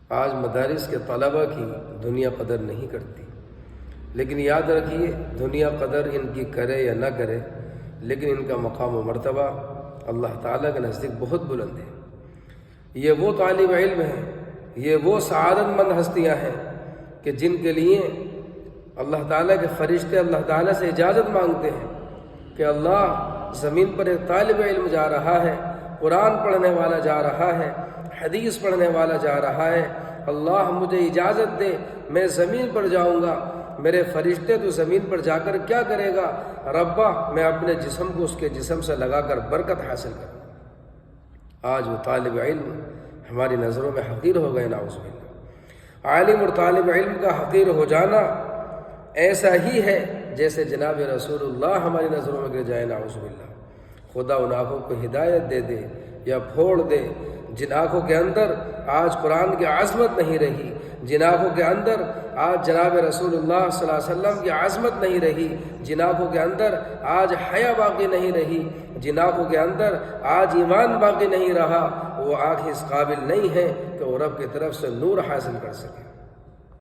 آج مدارس کے طلبہ کی دنیا قدر نہیں کرتی، لیکن یاد رکھیے دنیا قدر ان کی کرے یا نہ کرے، لیکن ان کا مقام و مرتبہ اللہ تعالیٰ کے نزدیک بہت بلند ہے۔ یہ وہ طالب علم ہیں، یہ وہ سعادت مند ہستیاں ہیں کہ جن کے لیے اللہ تعالیٰ کے فرشتے اللہ تعالیٰ سے اجازت مانگتے ہیں کہ اللہ زمین پر ایک طالب علم جا رہا ہے، قرآن پڑھنے والا جا رہا ہے، حدیث پڑھنے والا جا رہا ہے، اللہ مجھے اجازت دے میں زمین پر جاؤں گا۔ میرے فرشتے تو زمین پر جا کر کیا کرے گا؟ ربا میں اپنے جسم کو اس کے جسم سے لگا کر برکت حاصل کروں۔ آج وہ طالب علم ہماری نظروں میں حقیر ہو گئے، نعوذ باللہ۔ عالم اور طالب علم کا حقیر ہو جانا ایسا ہی ہے جیسے جناب رسول اللہ ہماری نظروں میں گر جائے، نعوذ باللہ۔ خدا ان آنکھوں کو ہدایت دے دے یا پھوڑ دے جن آنکھوں کے اندر آج قرآن کی عظمت نہیں رہی، جن آنکھوں کے اندر آج جناب رسول اللہ صلی اللہ علیہ وسلم کی عظمت نہیں رہی، جن آنکھوں کے اندر آج حیا باقی نہیں رہی، جن آنکھوں کے اندر آج ایمان باقی نہیں رہا، وہ آنکھیں اس قابل نہیں ہیں کہ وہ رب کی طرف سے نور حاصل کر سکے۔